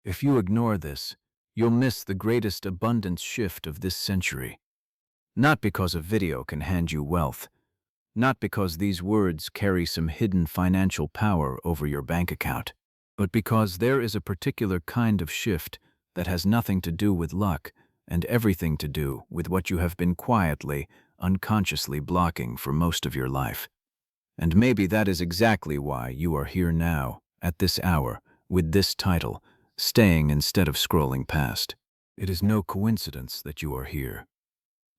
If you ignore this, you'll miss the greatest abundance shift of this century. Not because a video can hand you wealth, not because these words carry some hidden financial power over your bank account, but because there is a particular kind of shift that has nothing to do with luck and everything to do with what you have been quietly, unconsciously blocking for most of your life. And maybe that is exactly why you are here now, at this hour, with this title, staying instead of scrolling past. It is no coincidence that you are here.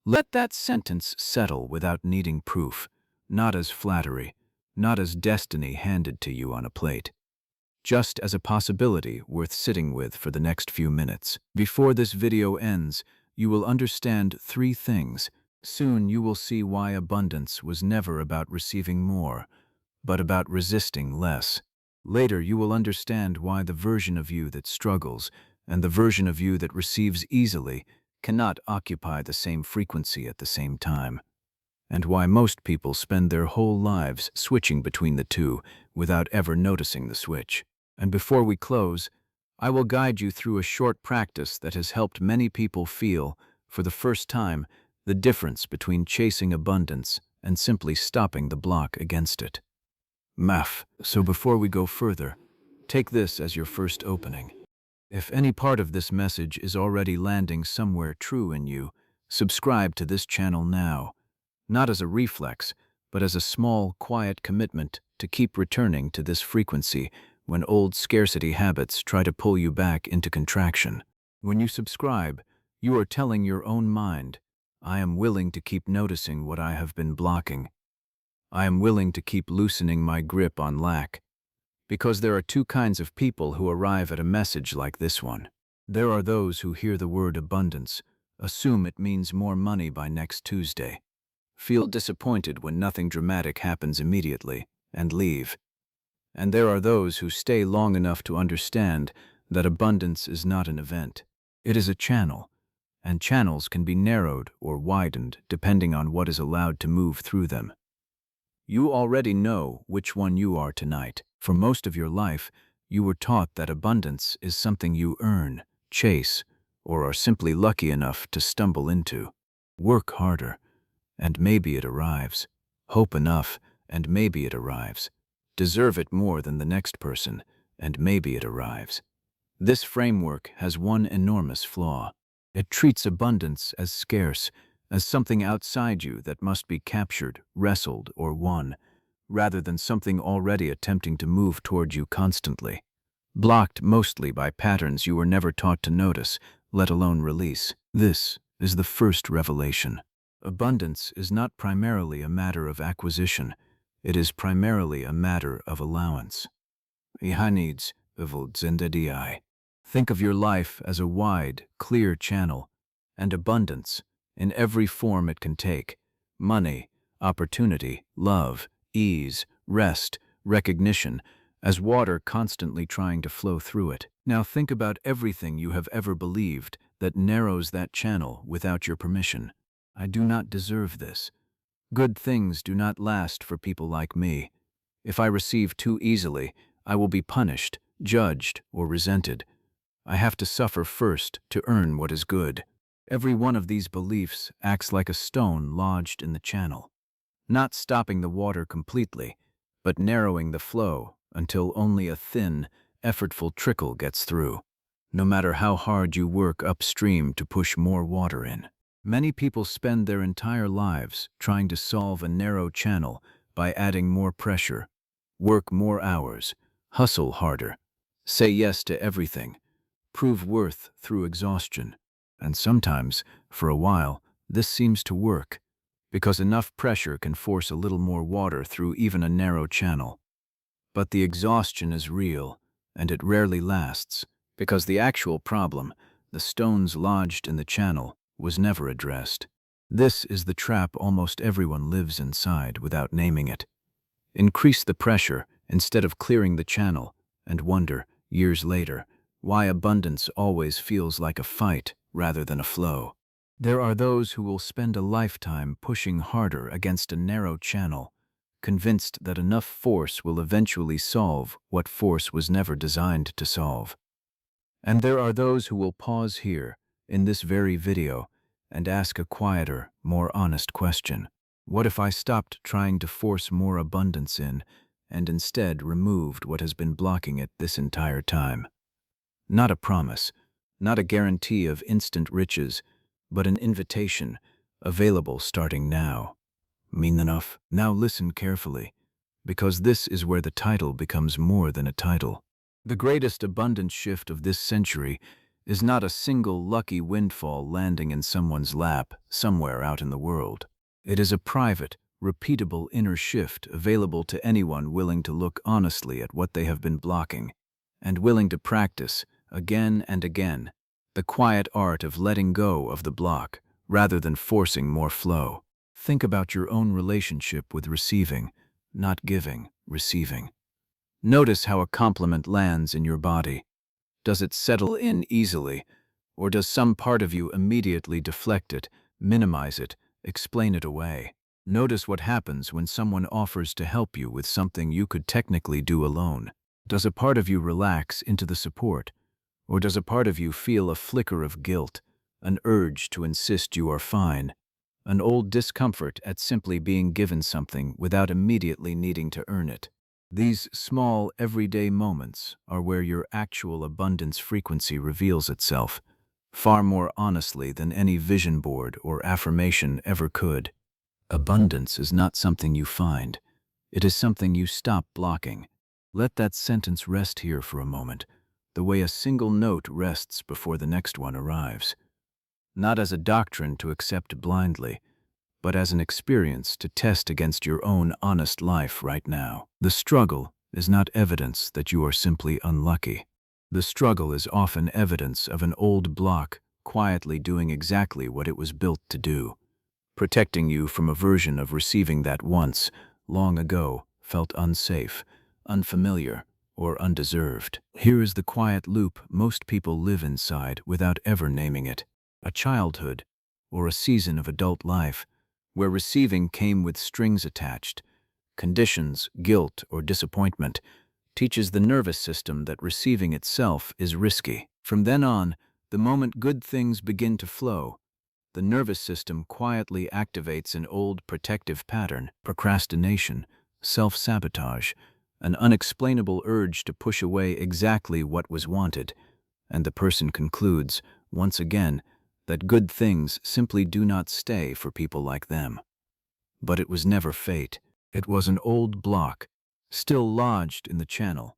Let that sentence settle without needing proof, not as flattery, not as destiny handed to you on a plate, just as a possibility worth sitting with for the next few minutes. Before this video ends, you will understand three things. Soon you will see why abundance was never about receiving more, but about resisting less. Later you will understand why the version of you that struggles and the version of you that receives easily cannot occupy the same frequency at the same time, and why most people spend their whole lives switching between the two without ever noticing the switch. And before we close, I will guide you through a short practice that has helped many people feel, for the first time, the difference between chasing abundance and simply stopping the block against it. So before we go further, take this as your first opening. If any part of this message is already landing somewhere true in you, subscribe to this channel now, not as a reflex, but as a small, quiet commitment to keep returning to this frequency when old scarcity habits try to pull you back into contraction. When you subscribe, you are telling your own mind, I am willing to keep noticing what I have been blocking. I am willing to keep loosening my grip on lack. Because there are two kinds of people who arrive at a message like this one. There are those who hear the word abundance, assume it means more money by next Tuesday, feel disappointed when nothing dramatic happens immediately, and leave. And there are those who stay long enough to understand that abundance is not an event. It is a channel, and channels can be narrowed or widened depending on what is allowed to move through them. You already know which one you are tonight. For most of your life, you were taught that abundance is something you earn, chase, or are simply lucky enough to stumble into. Work harder, and maybe it arrives. Hope enough, and maybe it arrives. Deserve it more than the next person, and maybe it arrives. This framework has one enormous flaw. It treats abundance as scarce, as something outside you that must be captured, wrestled, or won, rather than something already attempting to move toward you constantly, blocked mostly by patterns you were never taught to notice, let alone release. This is the first revelation. Abundance is not primarily a matter of acquisition. It is primarily a matter of allowance. Think of your life as a wide, clear channel, and abundance, in every form it can take, money, opportunity, love, ease, rest, recognition, as water constantly trying to flow through it. Now think about everything you have ever believed that narrows that channel without your permission. I do not deserve this. Good things do not last for people like me. If I receive too easily, I will be punished, judged, or resented. I have to suffer first to earn what is good. Every one of these beliefs acts like a stone lodged in the channel, not stopping the water completely, but narrowing the flow until only a thin, effortful trickle gets through, no matter how hard you work upstream to push more water in. Many people spend their entire lives trying to solve a narrow channel by adding more pressure, work more hours, hustle harder, say yes to everything, prove worth through exhaustion. And sometimes, for a while, this seems to work, because enough pressure can force a little more water through even a narrow channel. But the exhaustion is real, and it rarely lasts, because the actual problem, the stones lodged in the channel, was never addressed. This is the trap almost everyone lives inside without naming it. Increase the pressure instead of clearing the channel, and wonder, years later, why abundance always feels like a fight rather than a flow. There are those who will spend a lifetime pushing harder against a narrow channel, convinced that enough force will eventually solve what force was never designed to solve. And there are those who will pause here, in this very video, and ask a quieter, more honest question. What if I stopped trying to force more abundance in, and instead removed what has been blocking it this entire time? Not a promise, not a guarantee of instant riches, but an invitation, available starting now. Mean enough? Now listen carefully, because this is where the title becomes more than a title. The greatest abundance shift of this century is not a single lucky windfall landing in someone's lap somewhere out in the world. It is a private, repeatable inner shift available to anyone willing to look honestly at what they have been blocking, and willing to practice, again and again, the quiet art of letting go of the block rather than forcing more flow. Think about your own relationship with receiving, not giving, receiving. Notice how a compliment lands in your body. Does it settle in easily, or does some part of you immediately deflect it, minimize it, explain it away? Notice what happens when someone offers to help you with something you could technically do alone. Does a part of you relax into the support, or does a part of you feel a flicker of guilt, an urge to insist you are fine, an old discomfort at simply being given something without immediately needing to earn it? These small, everyday moments are where your actual abundance frequency reveals itself, far more honestly than any vision board or affirmation ever could. Abundance is not something you find. It is something you stop blocking. Let that sentence rest here for a moment, the way a single note rests before the next one arrives. Not as a doctrine to accept blindly, but as an experience to test against your own honest life right now. The struggle is not evidence that you are simply unlucky. The struggle is often evidence of an old block quietly doing exactly what it was built to do, protecting you from a version of receiving that once, long ago, felt unsafe, unfamiliar, or undeserved. Here is the quiet loop most people live inside without ever naming it. A childhood, or a season of adult life, where receiving came with strings attached, conditions, guilt, or disappointment, teaches the nervous system that receiving itself is risky. From then on, the moment good things begin to flow, the nervous system quietly activates an old protective pattern, procrastination, self-sabotage, an unexplainable urge to push away exactly what was wanted, and the person concludes, once again, that good things simply do not stay for people like them. But it was never fate. It was an old block, still lodged in the channel,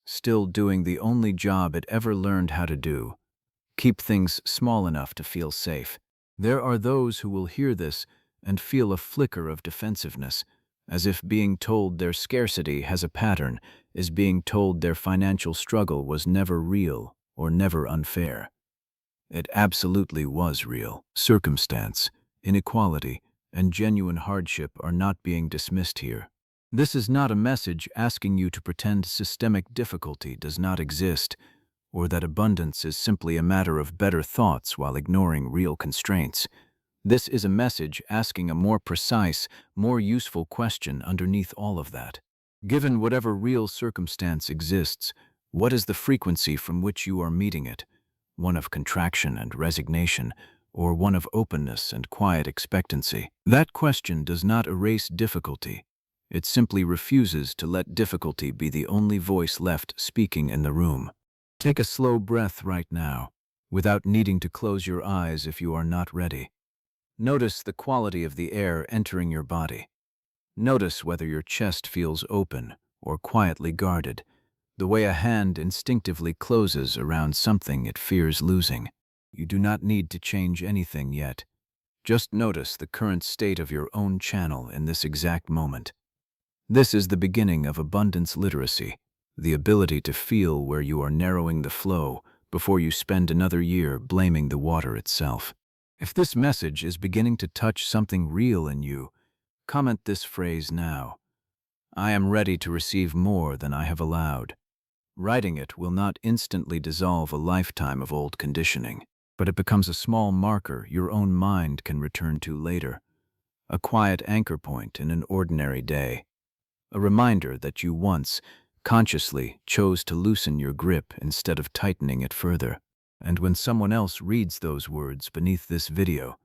still doing the only job it ever learned how to do: keep things small enough to feel safe. There are those who will hear this and feel a flicker of defensiveness, as if being told their scarcity has a pattern is being told their financial struggle was never real or never unfair. It absolutely was real. Circumstance, inequality, and genuine hardship are not being dismissed here. This is not a message asking you to pretend systemic difficulty does not exist, or that abundance is simply a matter of better thoughts while ignoring real constraints. This is a message asking a more precise, more useful question underneath all of that. Given whatever real circumstance exists, what is the frequency from which you are meeting it? One of contraction and resignation, or one of openness and quiet expectancy? That question does not erase difficulty. It simply refuses to let difficulty be the only voice left speaking in the room. Take a slow breath right now, without needing to close your eyes if you are not ready. Notice the quality of the air entering your body. Notice whether your chest feels open or quietly guarded, the way a hand instinctively closes around something it fears losing. You do not need to change anything yet. Just notice the current state of your own channel in this exact moment. This is the beginning of abundance literacy, the ability to feel where you are narrowing the flow before you spend another year blaming the water itself. If this message is beginning to touch something real in you, comment this phrase now: I am ready to receive more than I have allowed. Writing it will not instantly dissolve a lifetime of old conditioning, but it becomes a small marker your own mind can return to later, a quiet anchor point in an ordinary day, a reminder that you once consciously chose to loosen your grip instead of tightening it further. And when someone else reads those words beneath this video,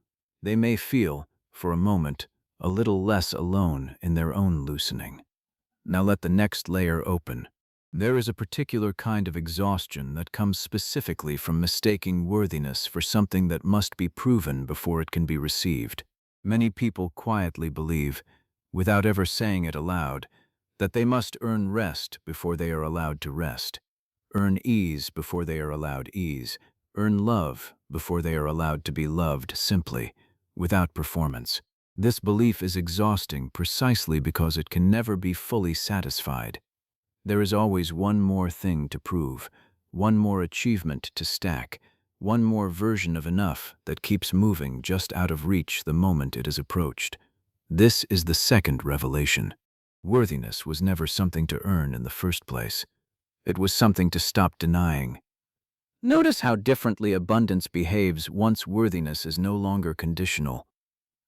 they may feel, for a moment, a little less alone in their own loosening. Now let the next layer open. There is a particular kind of exhaustion that comes specifically from mistaking worthiness for something that must be proven before it can be received. Many people quietly believe, without ever saying it aloud, that they must earn rest before they are allowed to rest, earn ease before they are allowed ease, earn love before they are allowed to be loved simply, without performance. This belief is exhausting precisely because it can never be fully satisfied. There is always one more thing to prove, one more achievement to stack, one more version of enough that keeps moving just out of reach the moment it is approached. This is the second revelation. Worthiness was never something to earn in the first place. It was something to stop denying. Notice how differently abundance behaves once worthiness is no longer conditional.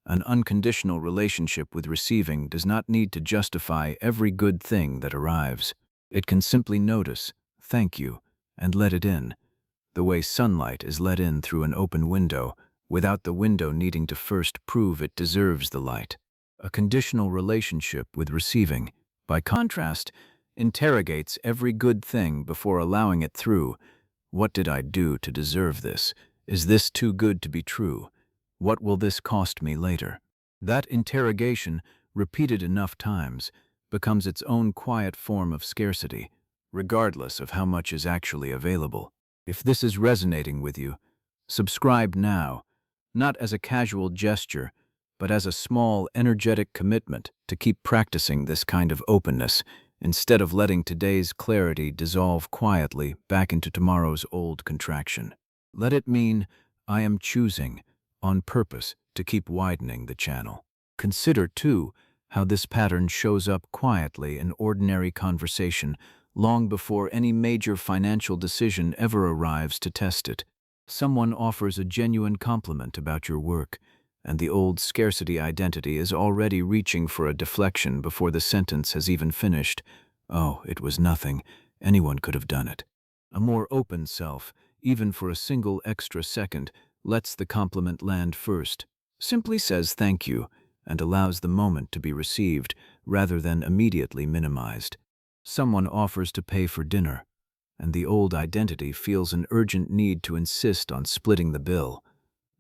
An unconditional relationship with receiving does not need to justify every good thing that arrives. It can simply notice, thank you, and let it in, the way sunlight is let in through an open window, without the window needing to first prove it deserves the light. A conditional relationship with receiving, by contrast, interrogates every good thing before allowing it through. What did I do to deserve this? Is this too good to be true? What will this cost me later? That interrogation, repeated enough times, becomes its own quiet form of scarcity, regardless of how much is actually available. If this is resonating with you, subscribe now, not as a casual gesture, but as a small, energetic commitment to keep practicing this kind of openness instead of letting today's clarity dissolve quietly back into tomorrow's old contraction. Let it mean, I am choosing, on purpose, to keep widening the channel. Consider, too, how this pattern shows up quietly in ordinary conversation long before any major financial decision ever arrives to test it. Someone offers a genuine compliment about your work, and the old scarcity identity is already reaching for a deflection before the sentence has even finished. Oh, it was nothing. Anyone could have done it. A more open self, even for a single extra second, lets the compliment land first, simply says thank you, and allows the moment to be received rather than immediately minimized. Someone offers to pay for dinner, and the old identity feels an urgent need to insist on splitting the bill,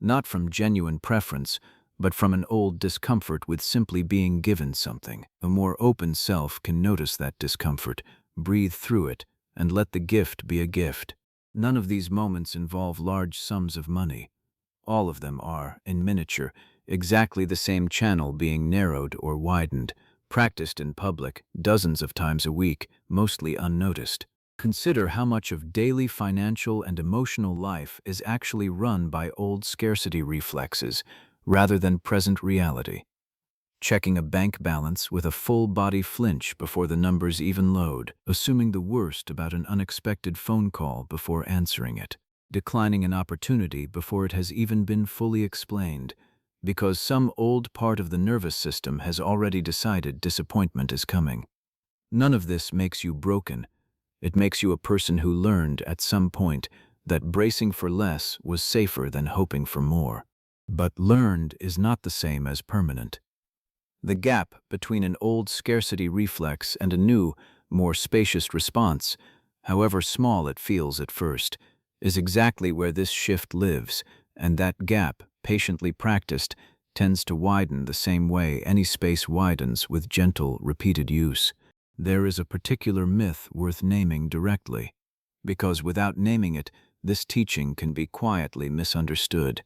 not from genuine preference, but from an old discomfort with simply being given something. A more open self can notice that discomfort, breathe through it, and let the gift be a gift. None of these moments involve large sums of money. All of them are, in miniature, exactly the same channel being narrowed or widened, practiced in public, dozens of times a week, mostly unnoticed. Consider how much of daily financial and emotional life is actually run by old scarcity reflexes rather than present reality. Checking a bank balance with a full-body flinch before the numbers even load, assuming the worst about an unexpected phone call before answering it, declining an opportunity before it has even been fully explained, because some old part of the nervous system has already decided disappointment is coming. None of this makes you broken. It makes you a person who learned at some point that bracing for less was safer than hoping for more. But learned is not the same as permanent. The gap between an old scarcity reflex and a new, more spacious response, however small it feels at first, is exactly where this shift lives, and that gap, patiently practiced, tends to widen the same way any space widens with gentle, repeated use. There is a particular myth worth naming directly, because without naming it, this teaching can be quietly misunderstood.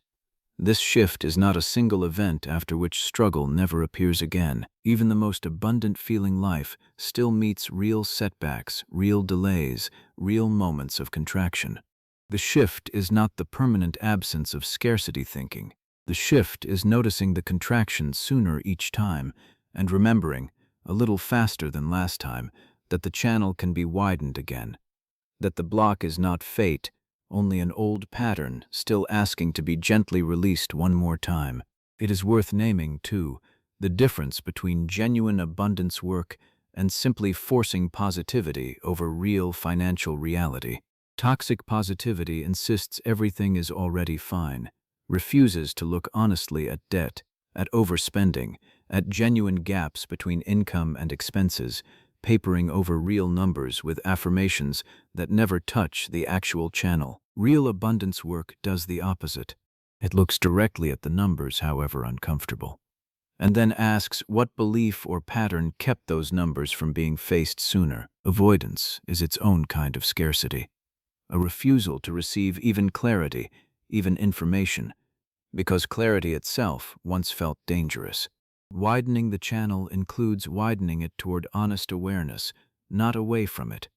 This shift is not a single event after which struggle never appears again. Even the most abundant feeling life still meets real setbacks, real delays, real moments of contraction. The shift is not the permanent absence of scarcity thinking. The shift is noticing the contraction sooner each time and remembering, a little faster than last time, that the channel can be widened again, that the block is not fate, only an old pattern still asking to be gently released one more time. It is worth naming, too, the difference between genuine abundance work and simply forcing positivity over real financial reality. Toxic positivity insists everything is already fine, refuses to look honestly at debt, at overspending, at genuine gaps between income and expenses, papering over real numbers with affirmations that never touch the actual channel. Real abundance work does the opposite. It looks directly at the numbers, however uncomfortable, and then asks what belief or pattern kept those numbers from being faced sooner. Avoidance is its own kind of scarcity, a refusal to receive even clarity, even information, because clarity itself once felt dangerous. Widening the channel includes widening it toward honest awareness, not away from it.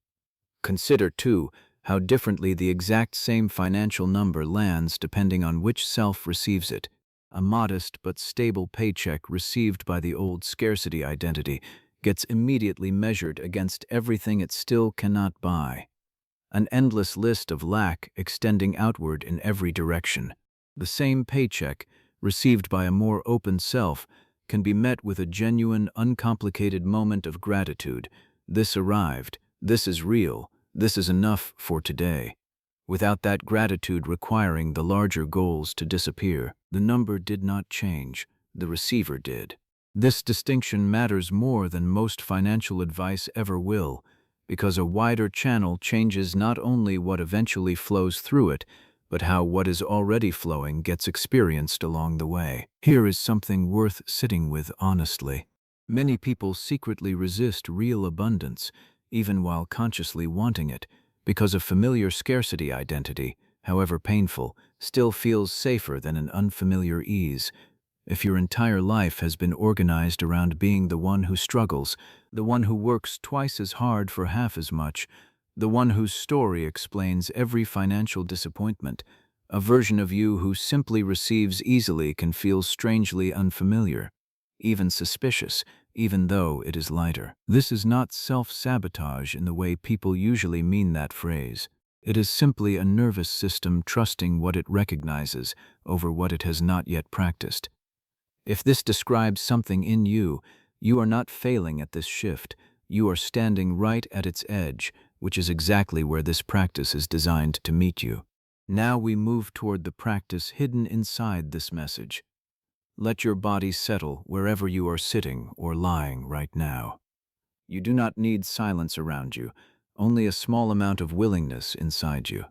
Consider, too, how differently the exact same financial number lands depending on which self receives it. A modest but stable paycheck received by the old scarcity identity gets immediately measured against everything it still cannot buy. An endless list of lack extending outward in every direction. The same paycheck, received by a more open self, can be met with a genuine, uncomplicated moment of gratitude. This arrived, this is real, this is enough for today. Without that gratitude requiring the larger goals to disappear, the number did not change, the receiver did. This distinction matters more than most financial advice ever will, because a wider channel changes not only what eventually flows through it, but how what is already flowing gets experienced along the way. Here is something worth sitting with honestly. Many people secretly resist real abundance, even while consciously wanting it, because a familiar scarcity identity, however painful, still feels safer than an unfamiliar ease. If your entire life has been organized around being the one who struggles, the one who works twice as hard for half as much, the one whose story explains every financial disappointment, a version of you who simply receives easily can feel strangely unfamiliar, even suspicious, even though it is lighter. This is not self-sabotage in the way people usually mean that phrase. It is simply a nervous system trusting what it recognizes over what it has not yet practiced. If this describes something in you, you are not failing at this shift. You are standing right at its edge, which is exactly where this practice is designed to meet you. Now we move toward the practice hidden inside this message. Let your body settle wherever you are sitting or lying right now. You do not need silence around you, only a small amount of willingness inside you.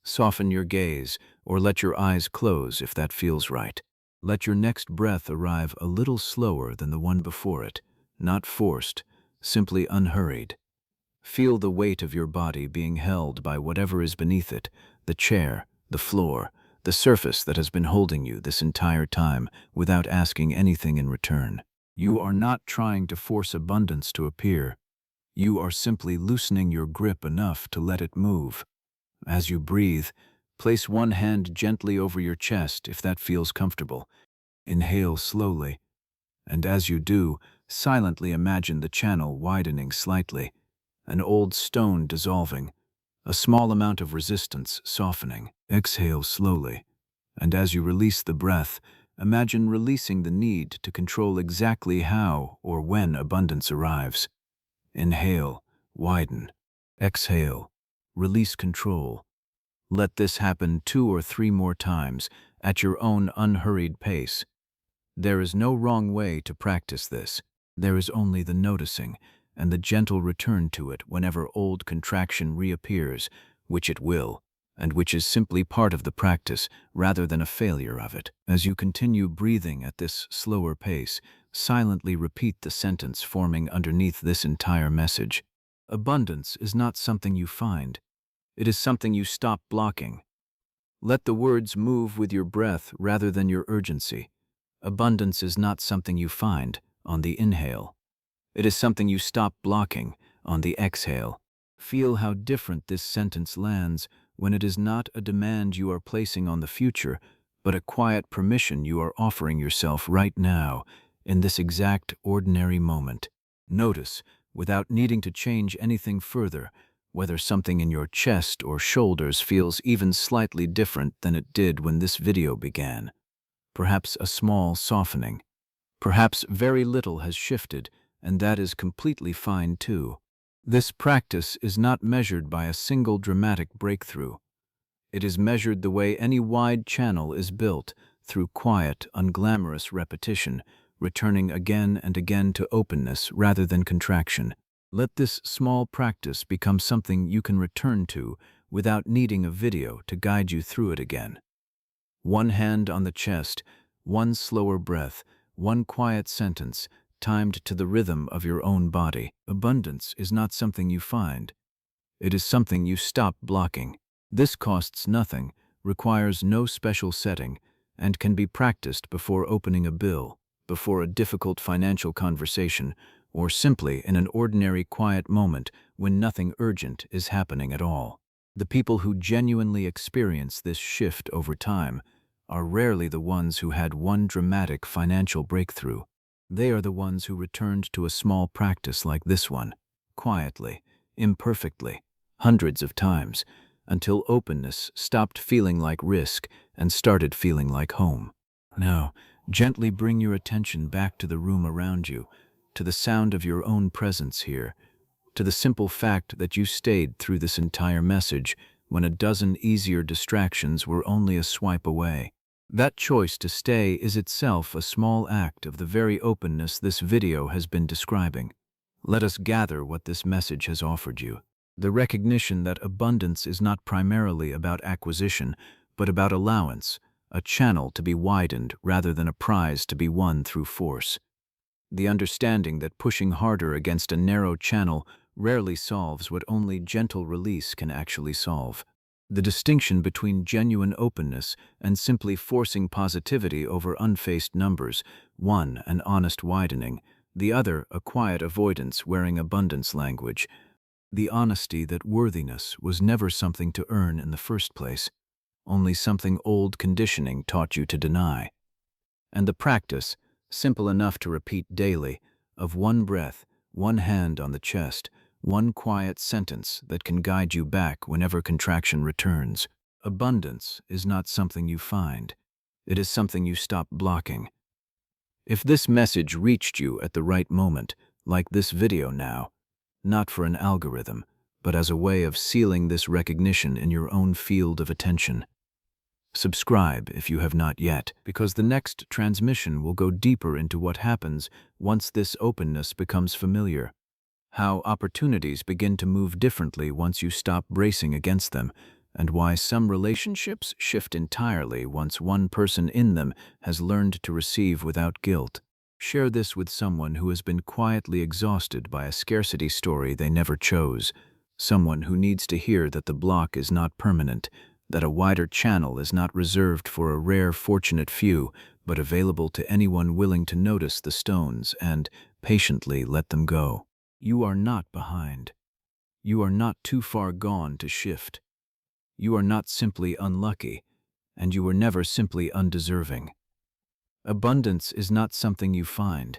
Soften your gaze, or let your eyes close if that feels right. Let your next breath arrive a little slower than the one before it, not forced, simply unhurried. Feel the weight of your body being held by whatever is beneath it, the chair, the floor, the surface that has been holding you this entire time without asking anything in return. You are not trying to force abundance to appear. You are simply loosening your grip enough to let it move. As you breathe, place one hand gently over your chest if that feels comfortable. Inhale slowly, and as you do, silently imagine the channel widening slightly, an old stone dissolving, a small amount of resistance softening. Exhale slowly, and as you release the breath, imagine releasing the need to control exactly how or when abundance arrives. Inhale, widen. Exhale, release control. Let this happen 2 or 3 more times at your own unhurried pace. There is no wrong way to practice this. There is only the noticing and the gentle return to it whenever old contraction reappears, which it will, and which is simply part of the practice rather than a failure of it. As you continue breathing at this slower pace, silently repeat the sentence forming underneath this entire message. Abundance is not something you find. It is something you stop blocking. Let the words move with your breath rather than your urgency. Abundance is not something you find on the inhale. It is something you stop blocking on the exhale. Feel how different this sentence lands when it is not a demand you are placing on the future, but a quiet permission you are offering yourself right now, in this exact ordinary moment. Notice, without needing to change anything further, whether something in your chest or shoulders feels even slightly different than it did when this video began. Perhaps a small softening. Perhaps very little has shifted, and that is completely fine too. This practice is not measured by a single dramatic breakthrough. It is measured the way any wide channel is built, through quiet, unglamorous repetition, returning again and again to openness rather than contraction. Let this small practice become something you can return to without needing a video to guide you through it again. One hand on the chest, one slower breath, one quiet sentence, timed to the rhythm of your own body. Abundance is not something you find. It is something you stop blocking. This costs nothing, requires no special setting, and can be practiced before opening a bill, before a difficult financial conversation, or simply in an ordinary quiet moment when nothing urgent is happening at all. The people who genuinely experience this shift over time are rarely the ones who had one dramatic financial breakthrough. They are the ones who returned to a small practice like this one, quietly, imperfectly, hundreds of times, until openness stopped feeling like risk and started feeling like home. Now, gently bring your attention back to the room around you, to the sound of your own presence here, to the simple fact that you stayed through this entire message when a dozen easier distractions were only a swipe away. That choice to stay is itself a small act of the very openness this video has been describing. Let us gather what this message has offered you. The recognition that abundance is not primarily about acquisition, but about allowance, a channel to be widened rather than a prize to be won through force. The understanding that pushing harder against a narrow channel rarely solves what only gentle release can actually solve. The distinction between genuine openness and simply forcing positivity over unfaced numbers, one an honest widening, the other a quiet avoidance wearing abundance language. The honesty that worthiness was never something to earn in the first place, only something old conditioning taught you to deny. And the practice, simple enough to repeat daily, of one breath, one hand on the chest, one quiet sentence that can guide you back whenever contraction returns. Abundance is not something you find. It is something you stop blocking. If this message reached you at the right moment, like this video now, not for an algorithm, but as a way of sealing this recognition in your own field of attention. Subscribe if you have not yet, because the next transmission will go deeper into what happens once this openness becomes familiar. How opportunities begin to move differently once you stop bracing against them, and why some relationships shift entirely once one person in them has learned to receive without guilt. Share this with someone who has been quietly exhausted by a scarcity story they never chose, someone who needs to hear that the block is not permanent, that a wider channel is not reserved for a rare, fortunate few, but available to anyone willing to notice the stones and patiently let them go. You are not behind. You are not too far gone to shift. You are not simply unlucky, and you were never simply undeserving. Abundance is not something you find.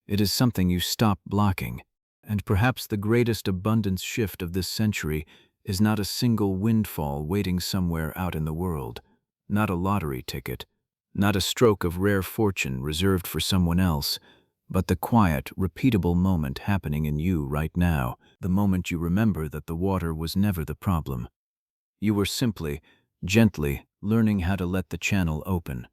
It is something you stop blocking. And perhaps the greatest abundance shift of this century is not a single windfall waiting somewhere out in the world, not a lottery ticket, not a stroke of rare fortune reserved for someone else, but the quiet, repeatable moment happening in you right now, the moment you remember that the water was never the problem. You were simply, gently, learning how to let the channel open.